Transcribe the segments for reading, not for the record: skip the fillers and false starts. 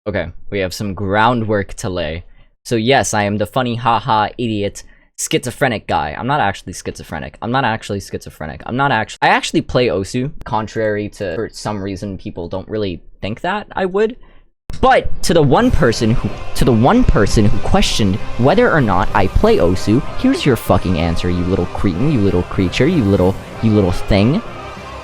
Okay, we have some groundwork to lay. So yes, I am the funny haha idiot schizophrenic guy. I'm not actually schizophrenic. I actually play Osu, contrary to, for some reason, people don't really think that I would. But to the one person who questioned whether or not I play Osu, here's your fucking answer, you little cretin, you little creature, you little thing.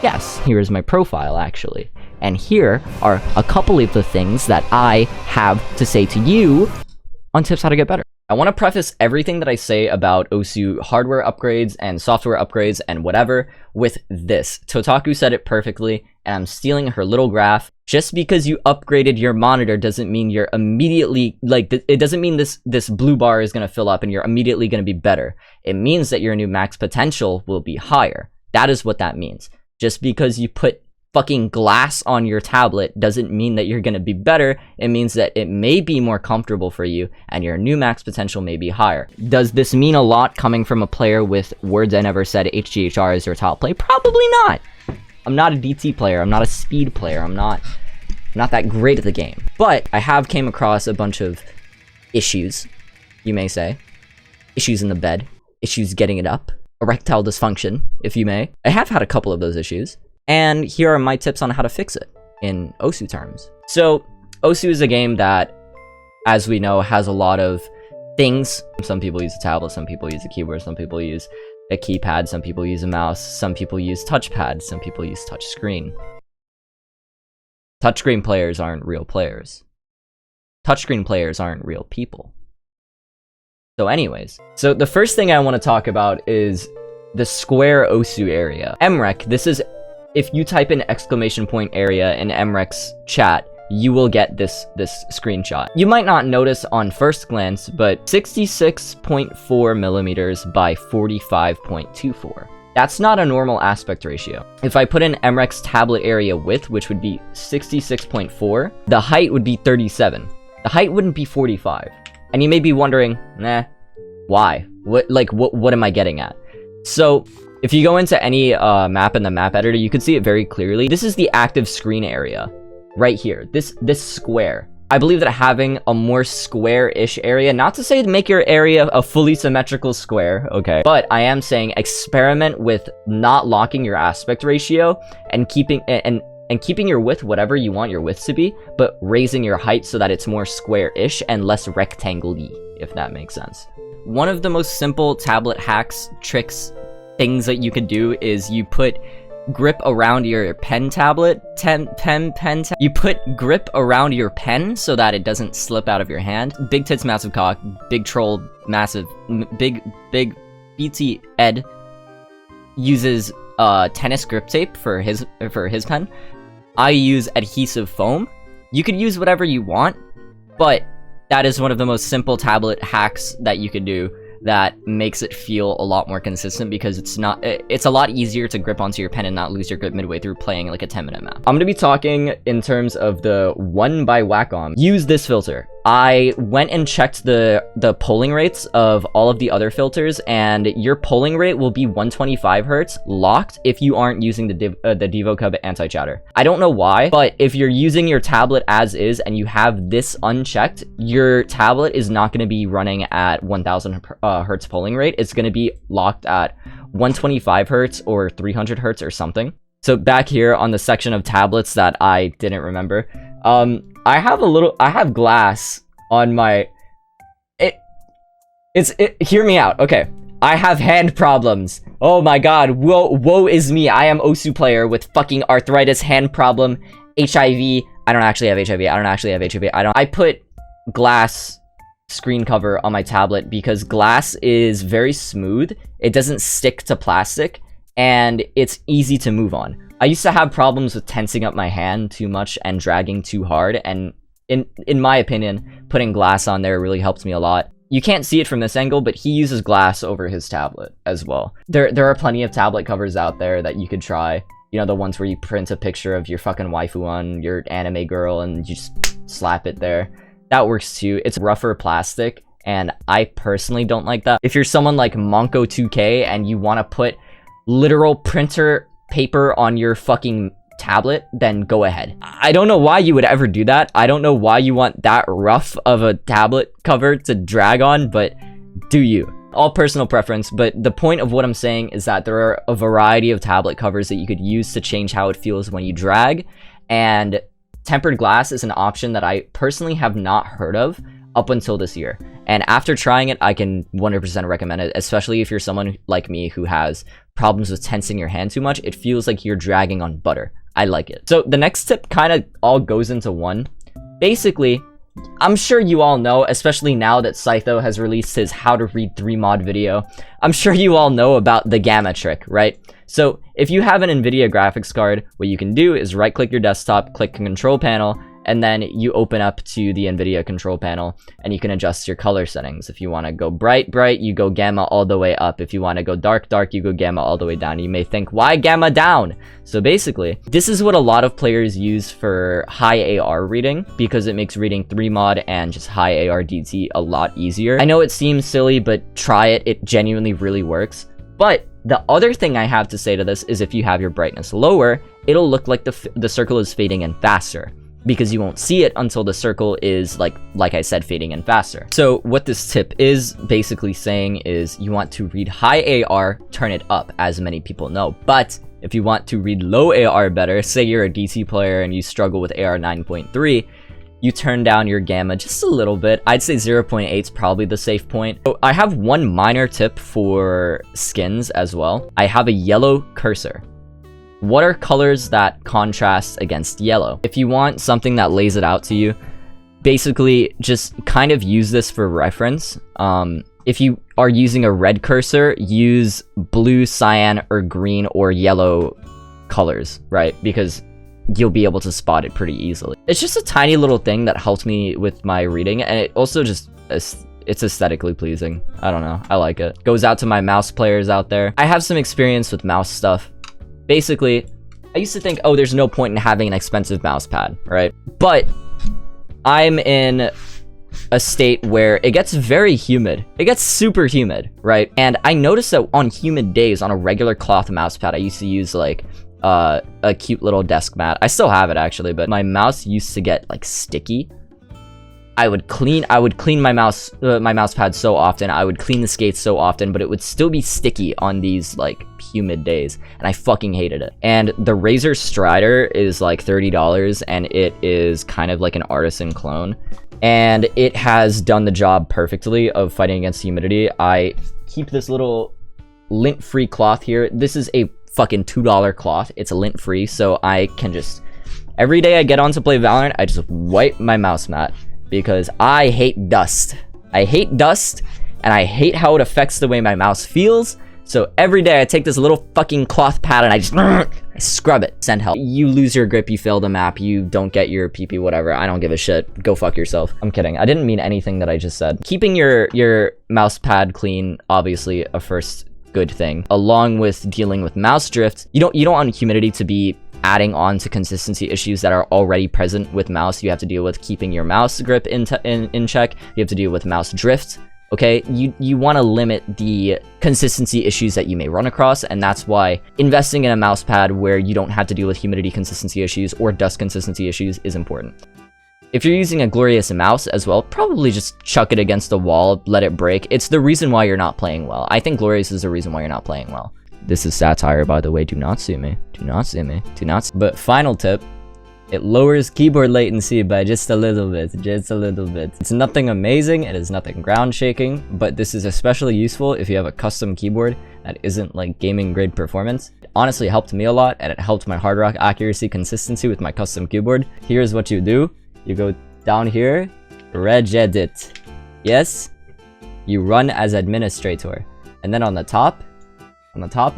Yes, here is my profile, actually. And here are a couple of the things that I have to say to you on tips how to get better. I want to preface everything that I say about Osu hardware upgrades and software upgrades and whatever with this. Totaku said it perfectly, and I'm stealing her little graph. Just because you upgraded your monitor doesn't mean you're immediately, like, it doesn't mean this blue bar is going to fill up and you're immediately going to be better. It means that your new max potential will be higher. That is what that means. Just because you put fucking glass on your tablet doesn't mean that you're gonna be better. It means that it may be more comfortable for you and your new max potential may be higher. Does this mean a lot coming from a player with words I never said, HGHR is your top play? Probably not. I'm not a DT player, I'm not a speed player, I'm not that great at the game. But I have came across a bunch of issues, you may say. Issues in the bed, issues getting it up, erectile dysfunction, if you may. I have had a couple of those issues. And here are my tips on how to fix it in Osu terms. So, Osu is a game that, as we know, has a lot of things. Some people use a tablet, some people use a keyboard, some people use a keypad, some people use a mouse, some people use touchpad, some people use touchscreen. Touchscreen players aren't real players. Touchscreen players aren't real people. So anyways, so the first thing I want to talk about is the square Osu area. MREC, this is... If you type in !area in MREC's chat, you will get this screenshot. You might not notice on first glance, but 66.4 millimeters by 45.24. That's not a normal aspect ratio. If I put in MREC's tablet area width, which would be 66.4, the height would be 37. The height wouldn't be 45. And you may be wondering, nah, why? What am I getting at? So, if you go into any map in the map editor, you can see it very clearly. This is the active screen area, right here. This square. I believe that having a more square-ish area, not to say to make your area a fully symmetrical square, okay, but I am saying experiment with not locking your aspect ratio and keeping your width whatever you want your width to be, but raising your height so that it's more square-ish and less rectangle-y, if that makes sense. One of the most simple tablet hacks, tricks, things that you could do is you put grip around your pen tablet, you put grip around your pen so that it doesn't slip out of your hand. Big tits, massive cock, big troll, massive, big BT Ed uses tennis grip tape for his pen. I use adhesive foam. You could use whatever you want, but that is one of the most simple tablet hacks that you could do that makes it feel a lot more consistent because it's a lot easier to grip onto your pen and not lose your grip midway through playing like a 10-minute map. I'm gonna be talking in terms of the 1 by Wacom. Use this filter. I went and checked the polling rates of all of the other filters, and your polling rate will be 125 Hz locked if you aren't using the DevoCub anti-chatter. I don't know why, but if you're using your tablet as is and you have this unchecked, your tablet is not going to be running at 1000 Hz polling rate. It's going to be locked at 125 Hz or 300 Hz or something. So back here on the section of tablets that I didn't remember, I have glass on my, hear me out, okay. I have hand problems. Oh my god, woe is me. I am Osu player with fucking arthritis, hand problem, HIV. I don't actually have HIV. I put glass screen cover on my tablet because glass is very smooth. It doesn't stick to plastic and it's easy to move on. I used to have problems with tensing up my hand too much and dragging too hard, and in my opinion, putting glass on there really helped me a lot. You can't see it from this angle, but he uses glass over his tablet as well. There are plenty of tablet covers out there that you could try. You know, the ones where you print a picture of your fucking waifu on your anime girl and you just slap it there. That works too. It's rougher plastic, and I personally don't like that. If you're someone like Monko2K and you want to put literal printer paper on your fucking tablet, then go ahead. I don't know why you would ever do that. I don't know why you want that rough of a tablet cover to drag on, but do you. All personal preference, but the point of what I'm saying is that there are a variety of tablet covers that you could use to change how it feels when you drag, and tempered glass is an option that I personally have not heard of up until this year. And after trying it, I can 100% recommend it, especially if you're someone like me who has problems with tensing your hand too much. It feels like you're dragging on butter. I like it. So the next tip kind of all goes into one. Basically, I'm sure you all know, especially now that Scytho has released his how to read 3 mod video, I'm sure you all know about the gamma trick, right? So if you have an NVIDIA graphics card, what you can do is right click your desktop, click control panel, and then you open up to the NVIDIA control panel and you can adjust your color settings. If you want to go bright, you go gamma all the way up. If you want to go dark, you go gamma all the way down. You may think, why gamma down? So basically, this is what a lot of players use for high AR reading, because it makes reading 3 mod and just high ARDT a lot easier. I know it seems silly, but try it. It genuinely really works. But the other thing I have to say to this is if you have your brightness lower, it'll look like the circle is fading in faster, because you won't see it until the circle is like I said, fading in faster. So what this tip is basically saying is you want to read high AR, turn it up, as many people know. But if you want to read low AR better, say you're a DC player and you struggle with AR 9.3, you turn down your gamma just a little bit. I'd say 0.8 is probably the safe point. So I have one minor tip for skins as well. I have a yellow cursor. What are colors that contrast against yellow? If you want something that lays it out to you, basically just kind of use this for reference. If you are using a red cursor, use blue, cyan, or green or yellow colors, right? Because you'll be able to spot it pretty easily. It's just a tiny little thing that helped me with my reading, and it also just it's aesthetically pleasing. I don't know, I like it. Goes out to my mouse players out there. I have some experience with mouse stuff. Basically, I used to think, oh, there's no point in having an expensive mouse pad, right? But I'm in a state where it gets very humid. It gets super humid, right? And I noticed that on humid days, on a regular cloth mouse pad, I used to use like a cute little desk mat. I still have it actually, but my mouse used to get like sticky. I would clean my mouse pad so often. I would clean the skates so often, but it would still be sticky on these like humid days, and I fucking hated it. And the Razer Strider is like $30, and it is kind of like an artisan clone, and it has done the job perfectly of fighting against humidity. I keep this little lint-free cloth here. This is a fucking $2 cloth. It's a lint-free, so I can just, every day I get on to play Valorant, I just wipe my mouse mat, because I hate dust. I hate dust, and I hate how it affects the way my mouse feels. So every day I take this little fucking cloth pad and I just I scrub it. Send help. You lose your grip, you fail the map, you don't get your PP, whatever. I don't give a shit. Go fuck yourself. I'm kidding. I didn't mean anything that I just said. Keeping your mouse pad clean, obviously a first good thing. Along with dealing with mouse drift, you don't want humidity to be adding on to consistency issues that are already present with mouse. You have to deal with keeping your mouse grip in check. You have to deal with mouse drift. Okay, you want to limit the consistency issues that you may run across, and that's why investing in a mouse pad where you don't have to deal with humidity consistency issues or dust consistency issues is important. If you're using a Glorious mouse as well, probably just chuck it against the wall, let it break. It's the reason why you're not playing well. I think Glorious is the reason why you're not playing well. This is satire, by the way. Do not sue me. Do not sue me. Do not. But final tip. It lowers keyboard latency by just a little bit. Just a little bit. It's nothing amazing. It is nothing ground shaking. But this is especially useful if you have a custom keyboard that isn't like gaming grade performance. It honestly helped me a lot, and it helped my hard rock accuracy consistency with my custom keyboard. Here's what you do. You go down here. Regedit. Yes? You run as administrator. And then on the top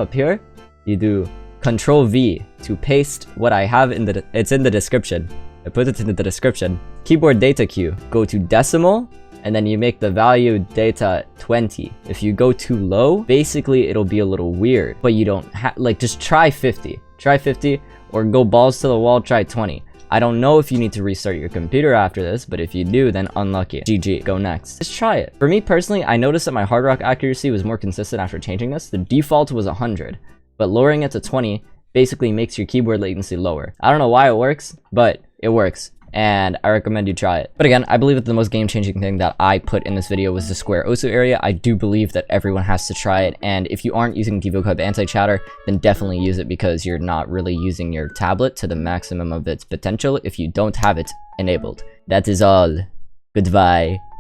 up here, you do Control V to paste what I have it's in the description. I put it in the description. Keyboard data queue. Go to decimal, and then you make the value data 20. If you go too low, basically it'll be a little weird, but you don't have, like, just try 50. Try 50, or go balls to the wall, try 20. I don't know if you need to restart your computer after this, but if you do, then unlucky. GG, go next. Just try it. For me personally, I noticed that my hard rock accuracy was more consistent after changing this. The default was 100, but lowering it to 20 basically makes your keyboard latency lower. I don't know why it works, but it works, and I recommend you try it. But again, I believe that the most game-changing thing that I put in this video was the square OSU area. I do believe that everyone has to try it, and if you aren't using keyboard anti-chatter, then definitely use it, because you're not really using your tablet to the maximum of its potential if you don't have it enabled. That is all. Goodbye.